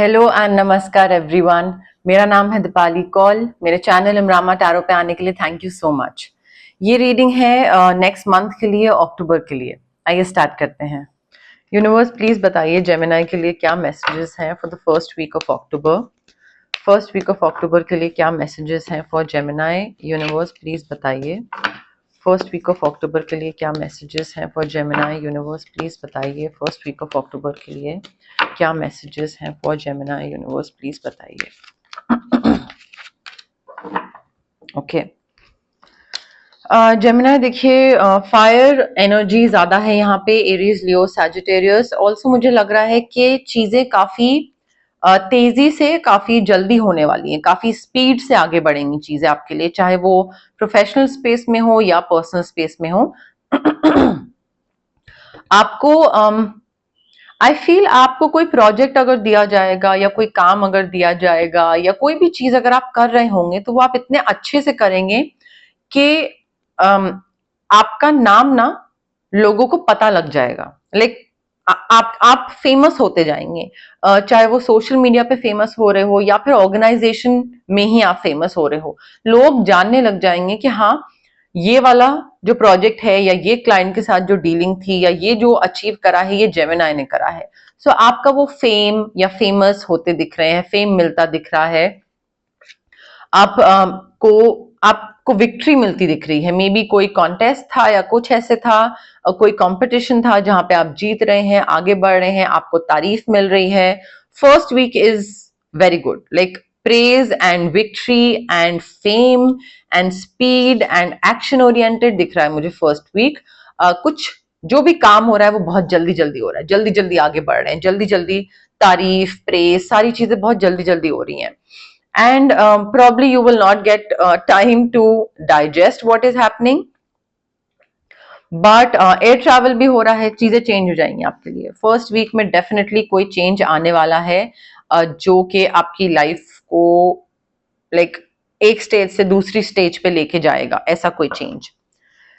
Hello and नमस्कार everyone. मेरा नाम है दीपाली कौल। मेरे चैनल इमरामा टैरो पे आने के लिए थैंक यू सो मच। ये रीडिंग है नेक्स्ट मंथ के लिए, अक्टूबर के लिए। आइए स्टार्ट करते हैं। यूनिवर्स प्लीज बताइए जेमिनी के लिए क्या मैसेजेस हैं for the first week of October. First week of October के लिए क्या मैसेजेस हैं फॉर जेमिनी। यूनिवर्स प्लीज बताइए फर्स्ट वीक ऑफ अक्टूबर के लिए क्या मैसेजेस हैं फॉर जेमिनी। यूनिवर्स प्लीज बताइए फर्स्ट वीक ऑफ अक्टूबर के लिए क्या मैसेजेस हैं फॉर जेमिनी। यूनिवर्स प्लीज बताइए। ओके जेमिनी देखिए, फायर एनर्जी ज्यादा है यहाँ पे, एरीज, लियो, सैजिटेरियस। ऑल्सो मुझे लग रहा है कि चीजें काफी तेजी से, काफी जल्दी होने वाली हैं, काफी स्पीड से आगे बढ़ेंगी चीजें आपके लिए, चाहे वो प्रोफेशनल स्पेस में हो या पर्सनल स्पेस में हो। आपको आई फील आपको कोई प्रोजेक्ट अगर दिया जाएगा या कोई काम अगर दिया जाएगा या कोई भी चीज अगर आप कर रहे होंगे तो वो आप इतने अच्छे से करेंगे कि आपका नाम ना लोगों को पता लग जाएगा। लाइक आप फेमस होते जाएंगे, चाहे वो सोशल मीडिया पे फेमस हो रहे हो या फिर ऑर्गेनाइजेशन में ही आप फेमस हो रहे हो। लोग जानने लग जाएंगे कि हाँ, ये वाला जो प्रोजेक्ट है या ये क्लाइंट के साथ जो डीलिंग थी या ये जो अचीव करा है ये जेमिनी ने करा है। सो आपका वो फेम या फेमस होते दिख रहे हैं, फेम मिलता दिख रहा है। आपको विक्ट्री मिलती दिख रही है। मे बी कोई कॉन्टेस्ट था या कुछ ऐसे था, कोई कंपटीशन था जहां पे आप जीत रहे हैं, आगे बढ़ रहे हैं, आपको तारीफ मिल रही है। First week is very good, like praise and victory and fame and speed and action oriented दिख रहा है मुझे फर्स्ट वीक। कुछ जो भी काम हो रहा है वो बहुत जल्दी जल्दी हो रहा है, जल्दी जल्दी आगे बढ़ रहे हैं, जल्दी जल्दी तारीफ, प्रेज, सारी चीजें बहुत जल्दी जल्दी हो रही हैं। And probably you will not get time to digest what is happening, but air travel भी हो रहा है, चीजें चेंज हो जाएंगी आपके लिए। फर्स्ट वीक में डेफिनेटली कोई चेंज आने वाला है, जो कि आपकी लाइफ को लाइक एक स्टेज से दूसरी स्टेज पे लेके जाएगा, ऐसा कोई change.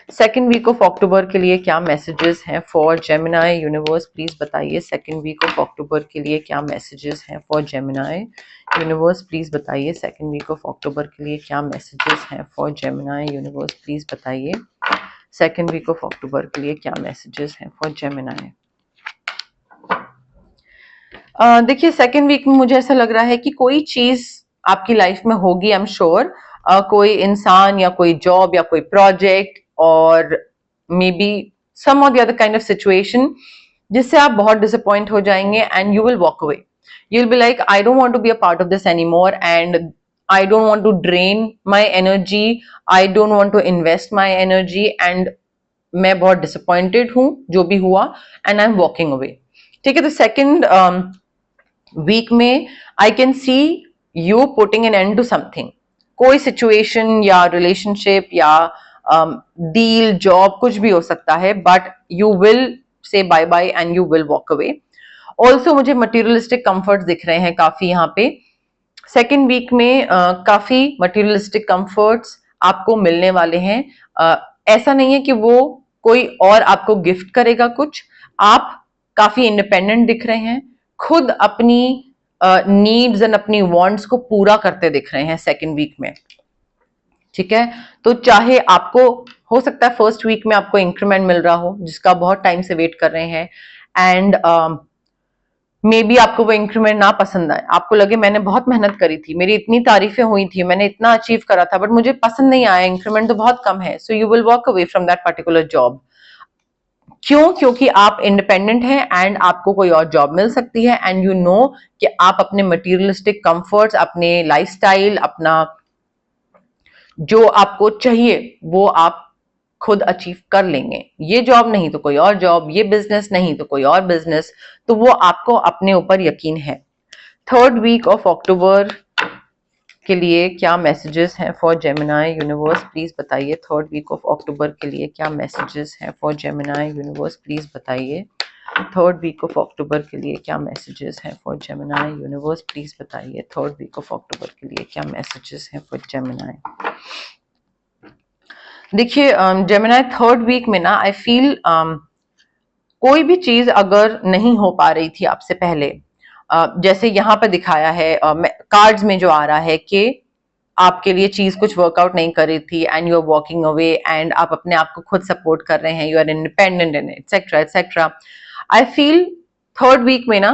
Second week of October के लिए क्या मैसेजेस हैं फॉर जेमिनी। यूनिवर्स प्लीज बताइए सेकेंड वीक ऑफ अक्टूबर के लिए क्या मैसेजेस हैं फॉर जेमिनी। यूनिवर्स प्लीज बताइए सेकेंड वीक ऑफ अक्टूबर के लिए क्या मैसेजेस हैं फॉर जेमिनी। यूनिवर्स प्लीज बताइए सेकेंड वीक ऑफ अक्टूबर के लिए क्या मैसेजेस हैं फॉर जेमिनी। देखिए, सेकेंड वीक में मुझे ऐसा लग रहा है कि कोई चीज आपकी लाइफ में होगी, आई एम श्योर। कोई इंसान या कोई जॉब या कोई प्रोजेक्ट और मे बी सम और the other kind of situation जिससे आप बहुत डिसअपॉइंट हो जाएंगे and you will walk away. You will be like, I don't want to be a part of this any more and I don't want to drain my energy, I don't want to invest my energy and मैं बहुत disappointed हूं जो भी हुआ and I am walking away. ठीक है, तो second week में I can see you putting an end to something, कोई सिचुएशन या रिलेशनशिप या डील, जॉब, कुछ भी हो सकता है, but you will say bye bye and you will walk away. Also मुझे मटीरियलिस्टिक कंफर्ट दिख रहे हैं काफी यहाँ पे। सेकेंड वीक में काफी मटीरियलिस्टिक कंफर्ट्स आपको मिलने वाले हैं। ऐसा नहीं है कि वो कोई और आपको गिफ्ट करेगा कुछ, आप काफी इंडिपेंडेंट दिख रहे हैं, खुद अपनी नीड्स एंड अपनी वांट्स को पूरा करते दिख रहे हैं सेकेंड वीक में। ठीक है, तो चाहे आपको, हो सकता है फर्स्ट वीक में आपको इंक्रीमेंट मिल रहा हो जिसका बहुत टाइम से वेट कर रहे हैं एंड मे बी आपको वो इंक्रीमेंट ना पसंद आए, आपको लगे मैंने बहुत मेहनत करी थी, मेरी इतनी तारीफें हुई थी, मैंने इतना अचीव करा था, बट मुझे पसंद नहीं आया, इंक्रीमेंट तो बहुत कम है। So you will walk away from that particular job. क्यों? क्योंकि आप इंडिपेंडेंट हैं एंड आपको कोई और जॉब मिल सकती है एंड यू नो कि आप अपने मटीरियलिस्टिक कंफर्ट्स, अपने लाइफस्टाइल, अपना जो आपको चाहिए वो आप खुद अचीव कर लेंगे। ये जॉब नहीं तो कोई और जॉब, ये बिजनेस नहीं तो कोई और बिजनेस, तो वो आपको अपने ऊपर यकीन है। थर्ड वीक ऑफ अक्टूबर के लिए क्या मैसेजेस हैं फॉर जेमिनी। यूनिवर्स प्लीज बताइए थर्ड वीक ऑफ अक्टूबर के लिए क्या मैसेजेस हैं फॉर जेमिनी। यूनिवर्स प्लीज बताइए थर्ड वीक ऑफ अक्टूबर के लिए क्या मैसेजेस हैं फॉर जेमिनी। यूनिवर्स प्लीज बताइए थर्ड वीक ऑफ अक्टूबर के लिए क्या मैसेजेस हैं फॉर जेमिनी। देखिए जेमिनी, थर्ड वीक में ना आई फील कोई भी चीज अगर नहीं हो पा रही थी आपसे पहले, जैसे यहाँ पे दिखाया है कार्ड्स में जो आ रहा है कि आपके लिए चीज कुछ वर्कआउट नहीं कर रही थी and you are walking away and आप अपने आप को खुद सपोर्ट कर रहे हैं, you are independent and etcetera etcetera. I feel third week में ना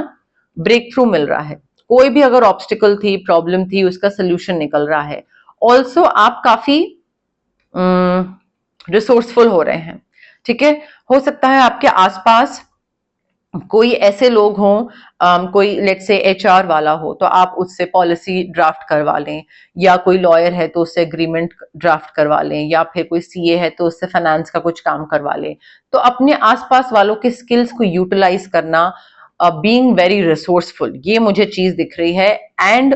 ब्रेक थ्रू मिल रहा है। कोई भी अगर ऑब्स्टिकल थी, प्रॉब्लम थी, उसका सोल्यूशन निकल रहा है। ऑल्सो आप काफी रिसोर्सफुल हो रहे हैं। ठीक है, हो सकता है आपके आसपास कोई ऐसे लोग हों, कोई लेट से एचआर वाला हो तो आप उससे पॉलिसी ड्राफ्ट करवा लें, या कोई लॉयर है तो उससे एग्रीमेंट ड्राफ्ट करवा लें, या फिर कोई सीए है तो उससे फाइनेंस का कुछ काम करवा लें। तो अपने आसपास वालों के स्किल्स को यूटिलाइज करना, बीइंग वेरी रिसोर्सफुल, ये मुझे चीज दिख रही है। एंड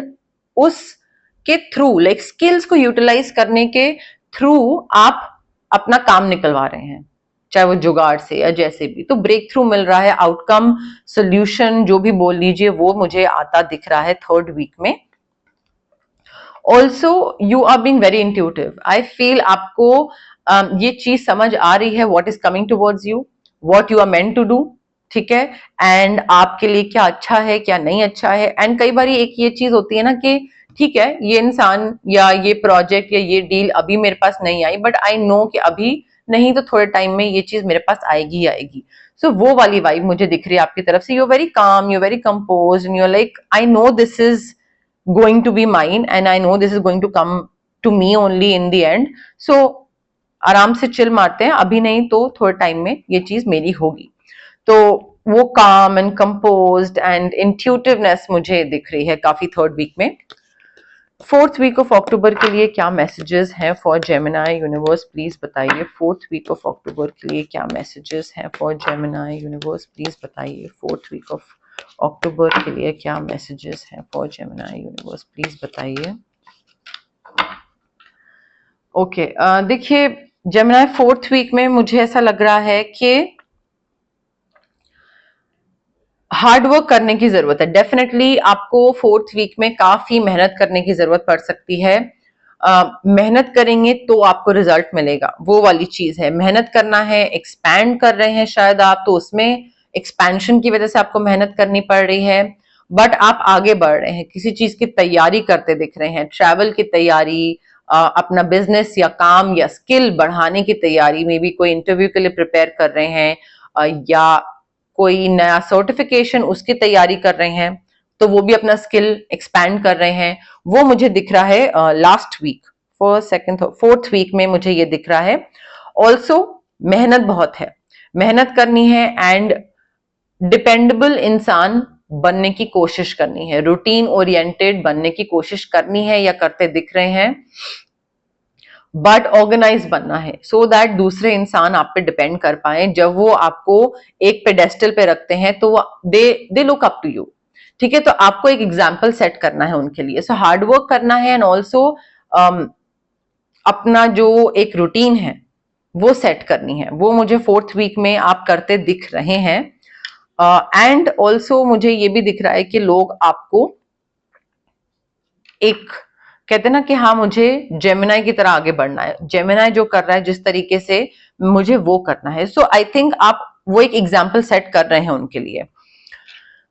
उसके थ्रू लाइक स्किल्स को यूटिलाइज करने के थ्रू आप अपना काम निकलवा रहे हैं, चाहे वो जुगाड़ से या जैसे भी। तो ब्रेक थ्रू मिल रहा है, आउटकम, सोल्यूशन, जो भी बोल लीजिए, वो मुझे आता दिख रहा है थर्ड वीक में। Also you are being very intuitive. I feel आपको ये चीज समझ आ रही है, what is coming towards you, what you are meant to do. ठीक है, एंड आपके लिए क्या अच्छा है, क्या नहीं अच्छा है। एंड कई बार एक ये चीज होती है ना कि ठीक है, ये इंसान या ये प्रोजेक्ट या ये डील अभी मेरे पास नहीं आई, बट आई नो कि अभी नहीं तो थोड़े टाइम में ये चीज मेरे पास आएगी ही आएगी। सो वो वाली वाइब मुझे दिख रही है आपकी तरफ से। You are very calm, you are very compose, and you are like I know this is going to be mine and I know this is going to come to me only in the end. So आराम से chill मारते हैं, अभी नहीं तो थोड़े time में ये चीज मेरी होगी। तो वो काम एंड कंपोज्ड एंड इंट्यूटिवनेस मुझे दिख रही है काफी थर्ड वीक में। फोर्थ वीक ऑफ अक्टूबर के लिए क्या मैसेजेस हैं फॉर जेमिनी यूनिवर्स, प्लीज बताइए। फोर्थ वीक ऑफ अक्टूबर के लिए क्या मैसेजेस हैं फॉर जेमिनी यूनिवर्स, प्लीज बताइए। फोर्थ वीक ऑफ अक्टूबर के लिए क्या मैसेजेस हैं फॉर जेमिनी यूनिवर्स, प्लीज बताइए। ओके, देखिए जेमिनी फोर्थ वीक में मुझे ऐसा लग रहा है कि हार्ड वर्क करने की जरूरत है। डेफिनेटली आपको फोर्थ वीक में काफी मेहनत करने की जरूरत पड़ सकती है। मेहनत करेंगे तो आपको रिजल्ट मिलेगा, वो वाली चीज है। मेहनत करना है, एक्सपैंड कर रहे हैं शायद आप, तो उसमें एक्सपेंशन की वजह से आपको मेहनत करनी पड़ रही है, बट आप आगे बढ़ रहे हैं, किसी चीज की तैयारी करते दिख रहे हैं, ट्रैवल की तैयारी, अपना बिजनेस या काम या स्किल बढ़ाने की तैयारी में भी, कोई इंटरव्यू के लिए प्रिपेयर कर रहे हैं, या कोई नया सर्टिफिकेशन उसकी तैयारी कर रहे हैं, तो वो भी अपना स्किल एक्सपैंड कर रहे हैं। वो मुझे दिख रहा है last week, first second fourth week में मुझे ये दिख रहा है। ऑल्सो मेहनत बहुत है, मेहनत करनी है एंड डिपेंडेबल इंसान बनने की कोशिश करनी है, रूटीन ओरिएंटेड बनने की कोशिश करनी है या करते दिख रहे हैं, बट ऑर्गेनाइज बनना है सो दैट दूसरे इंसान आप पे डिपेंड कर पाए। जब वो आपको एक पेडेस्टल पे रखते हैं तो they look up to you. ठीक है, तो आपको एक एग्जाम्पल सेट करना है उनके लिए। सो हार्ड वर्क करना है एंड ऑल्सो अपना जो एक रूटीन है वो सेट करनी है, वो मुझे फोर्थ वीक में आप करते दिख रहे हैं। एंड ऑल्सो मुझे ये भी दिख रहा है कि लोग आपको एक कहते हैं ना कि हाँ मुझे जेमिनी की तरह आगे बढ़ना है, जेमिनी जो कर रहा है जिस तरीके से मुझे वो करना है। सो आई थिंक आप वो एक एग्जाम्पल सेट कर रहे हैं उनके लिए।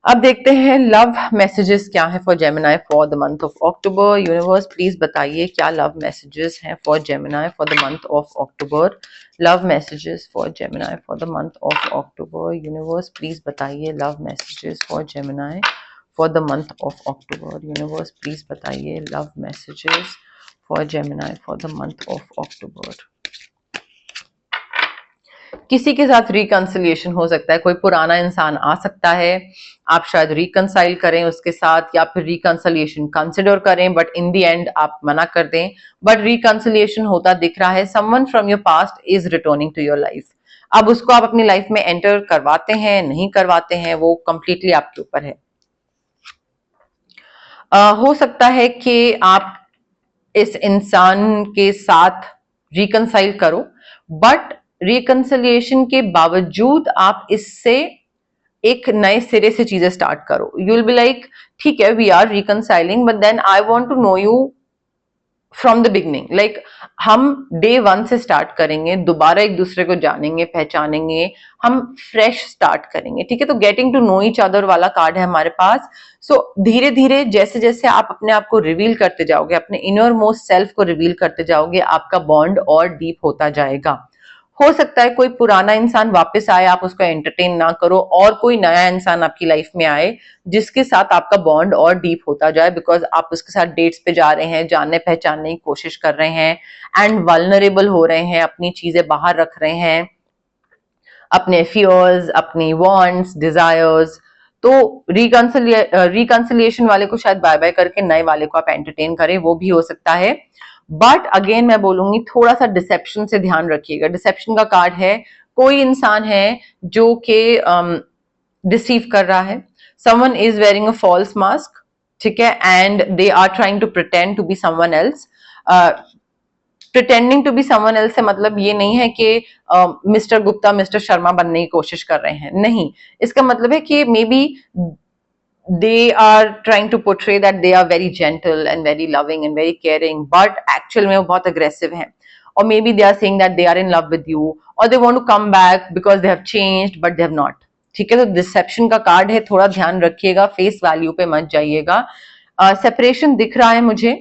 अब देखते हैं लव मैसेजेस क्या है for Gemini for the month of October. Universe please बताइए क्या लव मैसेजेस हैं for Gemini for the month of October. Love messages for Gemini for the month of October. Universe please बताइए love messages for Gemini for the month of October. Universe please बताइए love messages for Gemini for the month of October. किसी के साथ reconciliation हो सकता है, कोई पुराना इंसान आ सकता है, आप शायद रिकंसाइल करें उसके साथ, या फिर रिकंसिलिएशन कंसिडर करें बट इन द एंड आप मना कर दें, बट रिकंसिलिएशन होता दिख रहा है। Someone from your past is returning to your life. अब उसको आप अपनी लाइफ में एंटर करवाते हैं नहीं करवाते हैं वो कंप्लीटली आपके ऊपर है। हो सकता है कि आप इस इंसान के साथ रिकंसाइल करो, बट रिकंसिलिएशन के बावजूद आप इससे एक नए सिरे से चीजें स्टार्ट करो। यू विल बी लाइक ठीक है we are reconciling but then I want to know you from the beginning, like हम डे वन से स्टार्ट करेंगे, दोबारा एक दूसरे को जानेंगे, पहचानेंगे, हम फ्रेश स्टार्ट करेंगे, ठीक है। तो getting to know each other वाला कार्ड है हमारे पास। सो धीरे धीरे जैसे जैसे आप अपने आप को रिवील करते जाओगे, अपने इनर मोस्ट सेल्फ को रिवील करते जाओगे, आपका बॉन्ड और डीप होता जाएगा। हो सकता है कोई पुराना इंसान वापस आए, आप उसको एंटरटेन ना करो, और कोई नया इंसान आपकी लाइफ में आए जिसके साथ आपका बॉन्ड और डीप होता जाए, बिकॉज आप उसके साथ डेट्स पे जा रहे हैं, जानने पहचानने की कोशिश कर रहे हैं, एंड वल्नरेबल हो रहे हैं, अपनी चीजें बाहर रख रहे हैं, अपने फियर्स, अपनी वांट्स, डिजायर्स। तो रिकंसिलिएशन वाले को शायद बाय बाय करके नए वाले को आप एंटरटेन करें, वो भी हो सकता है। बट अगेन मैं बोलूंगी थोड़ा सा डिसेप्शन से ध्यान रखिएगा। डिसेप्शन का कार्ड है, कोई इंसान है जो कि डिसीव कर रहा है, someone is wearing a false mask, ठीक है, and they are trying to pretend to be someone else. Pretending to be someone else से मतलब ये नहीं है कि मिस्टर गुप्ता मिस्टर शर्मा बनने की कोशिश कर रहे हैं, नहीं। इसका मतलब है कि may be they are trying to portray that they are very gentle and very loving and very caring, but actual में वो बहुत aggressive हैं, or maybe they are saying that they are in love with you, or they want to come back because they have changed but they have not, ठीक है। तो dissipation का card है, थोड़ा ध्यान रखिएगा, फेस वैल्यू पे मत जाइएगा। सेपरेशन दिख रहा है मुझे,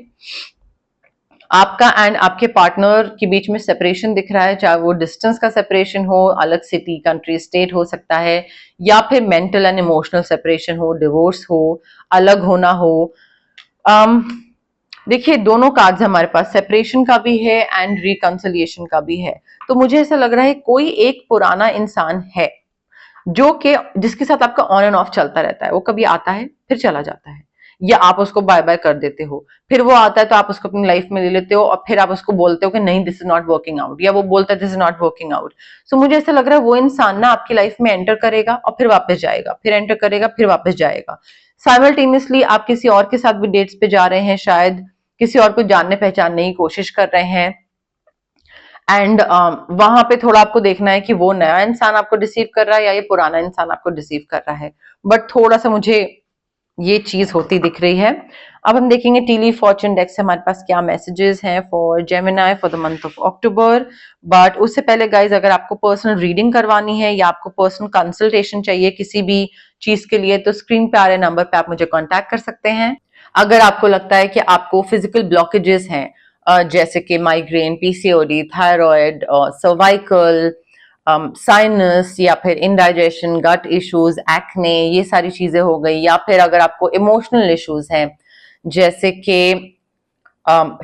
आपका एंड आपके पार्टनर के बीच में सेपरेशन दिख रहा है, चाहे वो डिस्टेंस का सेपरेशन हो, अलग सिटी कंट्री स्टेट हो सकता है, या फिर मेंटल एंड इमोशनल सेपरेशन हो, डिवोर्स हो, अलग होना हो। देखिए दोनों कार्ड्स हमारे पास, सेपरेशन का भी है एंड रिकंसिलिएशन का भी है। तो मुझे ऐसा लग रहा है कोई एक पुराना इंसान है जो कि जिसके साथ आपका ऑन एंड ऑफ चलता रहता है, वो कभी आता है फिर चला जाता है, या आप उसको बाय बाय कर देते हो, फिर वो आता है तो आप उसको अपनी लाइफ में ले लेते हो, और फिर आप उसको बोलते हो कि नहीं this is not working out, या वो बोलता है this is not working out. So मुझे ऐसा लग रहा है वो इंसान ना आपकी लाइफ में एंटर करेगा और फिर वापस जाएगा, फिर एंटर करेगा फिर वापस जाएगा। साइमल्टेनियसली आप किसी और के साथ भी डेट्स पे जा रहे हैं, शायद किसी और को जानने पहचानने की कोशिश कर रहे हैं, एंड वहां पे थोड़ा आपको देखना है कि वो नया इंसान आपको रिसीव कर रहा है या ये पुराना इंसान आपको रिसीव कर रहा है। बट थोड़ा सा मुझे ये चीज होती दिख रही है। अब हम देखेंगे टीली फॉर्चून डेक से हमारे पास क्या मैसेजेस हैं for Gemini for the month of October. But उससे पहले गाइज, अगर आपको पर्सनल रीडिंग करवानी है या आपको पर्सनल कंसल्टेशन चाहिए किसी भी चीज के लिए, तो स्क्रीन पे आ रहे नंबर पे आप मुझे कांटेक्ट कर सकते हैं। अगर आपको लगता है कि आपको फिजिकल ब्लॉकेजेस हैं, जैसे कि migraine, PCOD, thyroid, cervical, sinus, या फिर इंडाइजेशन, गट इश्यूज, एक्ने, ये सारी चीजें हो गई, या फिर अगर आपको इमोशनल इश्यूज हैं जैसे कि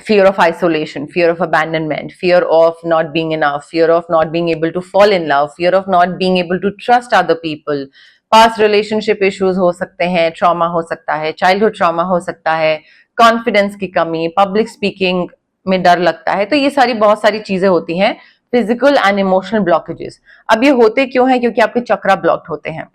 fear of isolation, fear of abandonment, fear of not being enough, fear of not being able to fall in love, fear of not being able to trust other people, past relationship issues हो सकते हैं, trauma हो सकता है, childhood trauma हो सकता है, confidence की कमी, public speaking में डर लगता है, तो ये सारी बहुत सारी चीजें होती हैं फिजिकल एंड इमोशनल ब्लॉकेजेस। अब ये होते क्यों हैं? क्योंकि आपके चक्रा ब्लॉक्ड होते हैं।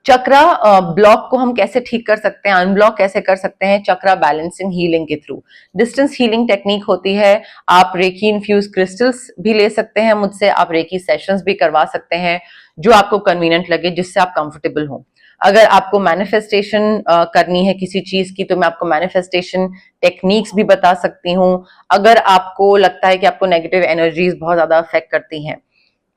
चक्रा ब्लॉक को हम कैसे ठीक कर सकते हैं, अनब्लॉक कैसे कर सकते हैं? चक्रा बैलेंसिंग हीलिंग के थ्रू। डिस्टेंस हीलिंग टेक्निक होती है, आप रेकी इन्फ्यूज क्रिस्टल्स भी ले सकते हैं मुझसे, आप रेकी सेशंस भी करवा सकते हैं, जो आपको कन्वीनियंट लगे, जिससे आप कंफर्टेबल हो। अगर आपको मैनिफेस्टेशन करनी है किसी चीज की, तो मैं आपको मैनिफेस्टेशन टेक्निक्स भी बता सकती हूँ। अगर आपको लगता है कि आपको नेगेटिव एनर्जीज बहुत ज्यादा अफेक्ट करती हैं,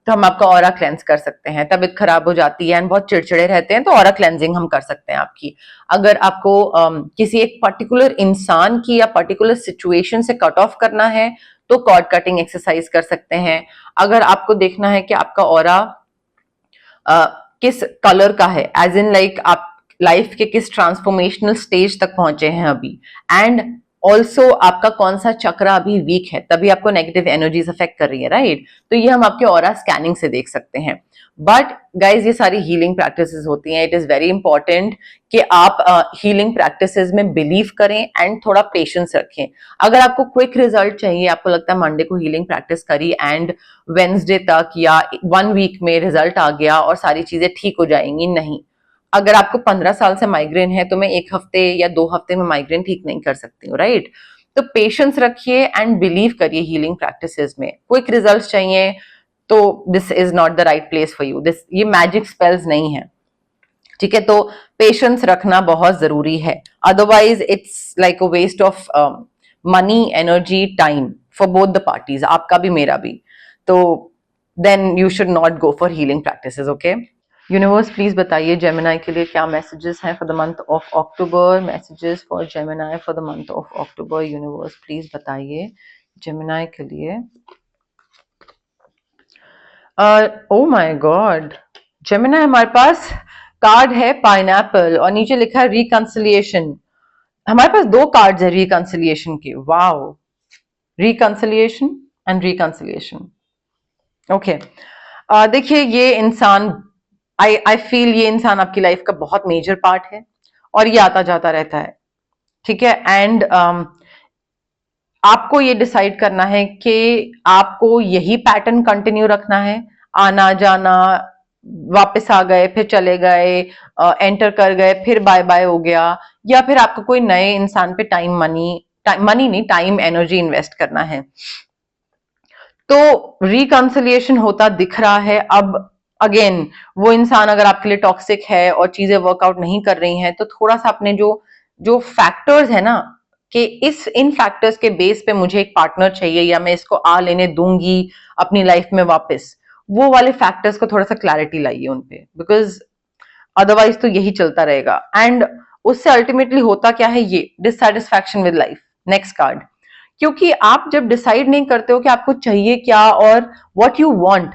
तो हम आपका ऑरा क्लेंस कर सकते हैं। तबीयत खराब हो जाती है एंड बहुत चिड़चिड़े रहते हैं, तो ऑरा क्लेंजिंग हम कर सकते हैं आपकी। अगर आपको किसी एक पर्टिकुलर इंसान की या पर्टिकुलर सिचुएशन से कट ऑफ करना है, तो कॉर्ड कटिंग एक्सरसाइज कर सकते हैं। अगर आपको देखना है कि आपका ऑरा किस कलर का है, एज इन लाइक आप लाइफ के किस ट्रांसफॉर्मेशनल स्टेज तक पहुंचे हैं अभी, एंड ऑल्सो आपका कौन सा चक्र अभी वीक है, तभी आपको नेगेटिव एनर्जीज अफेक्ट कर रही है, राइट? तो ये हम आपके ऑरा स्कैनिंग से देख सकते हैं। बट गाइज, ये सारी हीलिंग प्रैक्टिसेस होती हैं। इट इज वेरी इंपॉर्टेंट कि आप हीलिंग प्रैक्टिसेस में बिलीव करें एंड थोड़ा पेशेंस रखें। अगर आपको क्विक रिजल्ट चाहिए, आपको लगता है मंडे को हीलिंग प्रैक्टिस करी एंड वेंसडे तक या 1 वीक में रिजल्ट आ गया और सारी चीजें ठीक हो जाएंगी, नहीं। अगर आपको 15 साल से माइग्रेन है, तो मैं 1 हफ्ते या 2 हफ्ते में माइग्रेन ठीक नहीं कर सकती हूँ, राइट? तो पेशेंस रखिए एंड बिलीव करिए हीलिंग प्रैक्टिसेस में। क्विक रिजल्ट्स चाहिए तो this is not the right place for you. ये मैजिक स्पेल्स नहीं है, ठीक है? तो पेशेंस रखना बहुत जरूरी है, otherwise it's like a waste of money, energy, time for both the parties, आपका भी मेरा भी. तो then you should not go for healing practices. Okay. Universe please बताइए जेमिनाई के लिए क्या मैसेजेस हैं for the month of October. Messages for Gemini for the month of October. Universe please बताइए जेमिनाई के लिए. ओ माय गॉड, जेमिनाई हमारे पास card है पाइनएप्पल और नीचे लिखा है रिकंसिलिएशन. हमारे पास दो कार्ड्स है रिकंसिलिएशन के. Wow, reconciliation and reconciliation. Okay, देखिए ये इंसान, आई फील ये इंसान आपकी लाइफ का बहुत मेजर पार्ट है और ये आता जाता रहता है. ठीक है. एंड आपको ये डिसाइड करना है कि आपको यही पैटर्न कंटिन्यू रखना है, आना जाना, वापस आ गए फिर चले गए, एंटर कर गए फिर बाय बाय हो गया, या फिर आपको कोई नए इंसान पे मनी नहीं, टाइम एनर्जी इन्वेस्ट करना है. तो रिकंसिलिएशन होता दिख रहा है. अब अगेन वो इंसान अगर आपके लिए टॉक्सिक है और चीजें वर्कआउट नहीं कर रही हैं तो थोड़ा सा अपने जो फैक्टर्स है ना, कि इन फैक्टर्स के बेस पे मुझे एक पार्टनर चाहिए या मैं इसको आ लेने दूंगी अपनी लाइफ में वापस, वो वाले फैक्टर्स को थोड़ा सा क्लैरिटी लाइए उन पे, बिकॉज अदरवाइज तो यही चलता रहेगा. एंड उससे अल्टीमेटली होता क्या है, ये dissatisfaction with life. Next card. क्योंकि आप जब डिसाइड नहीं करते हो कि आपको चाहिए क्या और what you want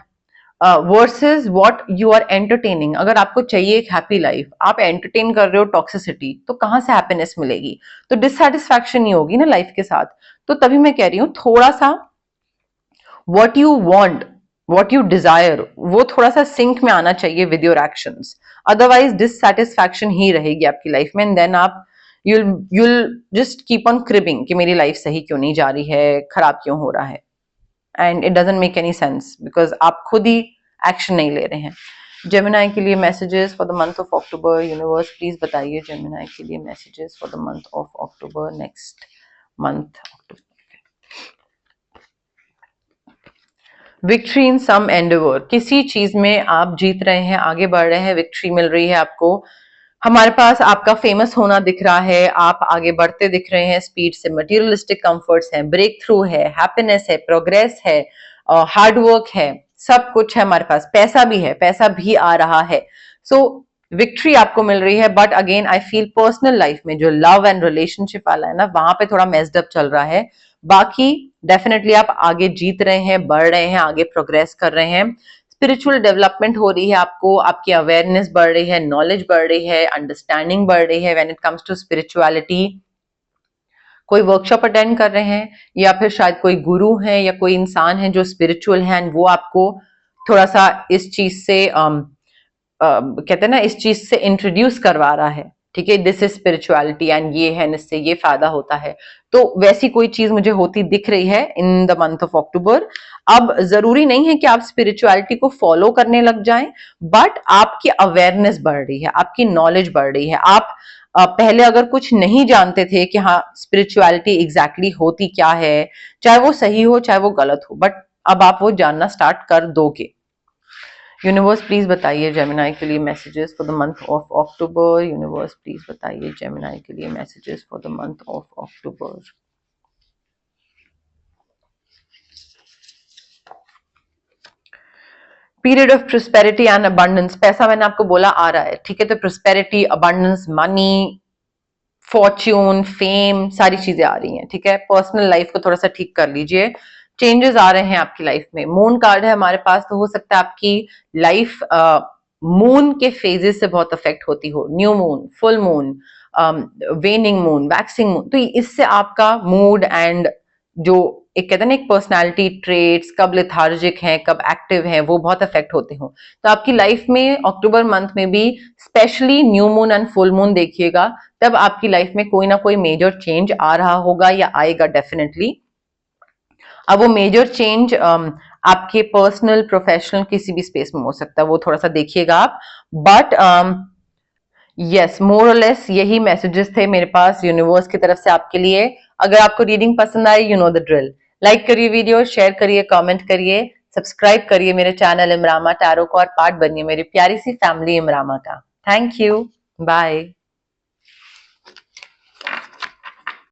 versus what you are entertaining. अगर आपको चाहिए एक हैप्पी लाइफ, आप एंटरटेन कर रहे हो टॉक्सिसिटी, तो कहां से हैप्पीनेस मिलेगी? तो डिससेटिस्फैक्शन ही होगी ना लाइफ के साथ. तो तभी मैं कह रही हूं थोड़ा सा what you want, what you desire, वो थोड़ा सा सिंक में आना चाहिए with your actions. Otherwise dissatisfaction ही रहेगी आपकी लाइफ में. एंड देन आप you'll just keep on cribbing कि मेरी लाइफ सही क्यों नहीं जा रही है, खराब क्यों हो रहा है. And it doesn't make any sense because आप खुद ही एक्शन नहीं ले रहे हैं. जेमिनाई के लिए messages for the month of October. Universe please बताइए जेमिनाई के लिए messages for the month of October, next month October. Victory in some endeavour. किसी चीज में आप जीत रहे हैं, आगे बढ़ रहे हैं, विक्ट्री मिल रही है आपको. हमारे पास आपका फेमस होना दिख रहा है, आप आगे बढ़ते दिख रहे हैं स्पीड से. मटेरियलिस्टिक कंफर्ट्स हैं, ब्रेक थ्रू है, हैप्पीनेस है, प्रोग्रेस है, हार्ड वर्क है, सब कुछ है हमारे पास. पैसा भी है, पैसा भी आ रहा है. सो विक्ट्री आपको मिल रही है. But again I feel personal life में जो लव एंड रिलेशनशिप वाला है ना, वहां पे थोड़ा मेस्ड अप चल रहा है. बाकी डेफिनेटली आप आगे जीत रहे हैं, बढ़ रहे हैं, आगे प्रोग्रेस कर रहे हैं. स्पिरिचुअल डेवलपमेंट हो रही है आपको, आपकी अवेयरनेस बढ़ रही है, नॉलेज बढ़ रही है, अंडरस्टैंडिंग बढ़ रही है when it comes to spirituality. कोई वर्कशॉप अटेंड कर रहे हैं या फिर शायद कोई गुरु है या कोई इंसान है जो स्पिरिचुअल है एंड वो आपको थोड़ा सा इस चीज से कहते हैं ना, इस चीज से इंट्रोड्यूस करवा रहा है. ठीक है, दिस इज स्पिरिचुअलिटी एंड ये है, इससे ये फायदा होता है. तो वैसी कोई चीज मुझे होती दिख रही है इन द मंथ ऑफ अक्टूबर. अब जरूरी नहीं है कि आप स्पिरिचुअलिटी को फॉलो करने लग जाएं, बट आपकी अवेयरनेस बढ़ रही है, आपकी नॉलेज बढ़ रही है. आप पहले अगर कुछ नहीं जानते थे कि हाँ स्पिरिचुअलिटी एग्जैक्टली होती क्या है, चाहे वो सही हो चाहे वो गलत हो, बट अब आप वो जानना स्टार्ट कर दोगे. यूनिवर्स प्लीज बताइए जेमिनाई के लिए messages for the month of October. Universe please बताइए जेमिनाई के लिए messages for the month of October. Period of prosperity and abundance. पैसा मैंने आपको बोला आ रहा है. ठीक है, तो prosperity, abundance, money, Fortune, fame, सारी चीजें आ रही हैं. ठीक है, पर्सनल लाइफ को थोड़ा सा ठीक कर लीजिए. चेंजेस आ रहे हैं आपकी लाइफ में. मून कार्ड है हमारे पास, तो हो सकता है आपकी लाइफ मून के फेजेस से बहुत अफेक्ट होती हो. New moon, full moon, वेनिंग moon, waxing moon. तो इससे आपका मूड एंड जो एक कहते हैं ना एक पर्सनालिटी ट्रेट्स, कब लेथार्जिक हैं कब एक्टिव हैं, वो बहुत अफेक्ट होते हो. तो आपकी लाइफ में अक्टूबर मंथ में भी specially new moon and full moon देखिएगा, तब आपकी लाइफ में कोई ना कोई मेजर चेंज आ रहा होगा या आएगा डेफिनेटली. अब वो मेजर चेंज आपके पर्सनल, प्रोफेशनल, किसी भी स्पेस में हो सकता है, वो थोड़ा सा देखिएगा आप. बट यस, मोर और लेस यही मैसेजेस थे मेरे पास यूनिवर्स की तरफ से आपके लिए. अगर आपको रीडिंग पसंद आई, you know the drill. Like करिए वीडियो, शेयर करिए, कमेंट करिए, सब्सक्राइब करिए मेरे चैनल इमरामा टैरो को और पार्ट बनिए मेरी प्यारी सी फैमिली इमरामा का. Thank you, bye.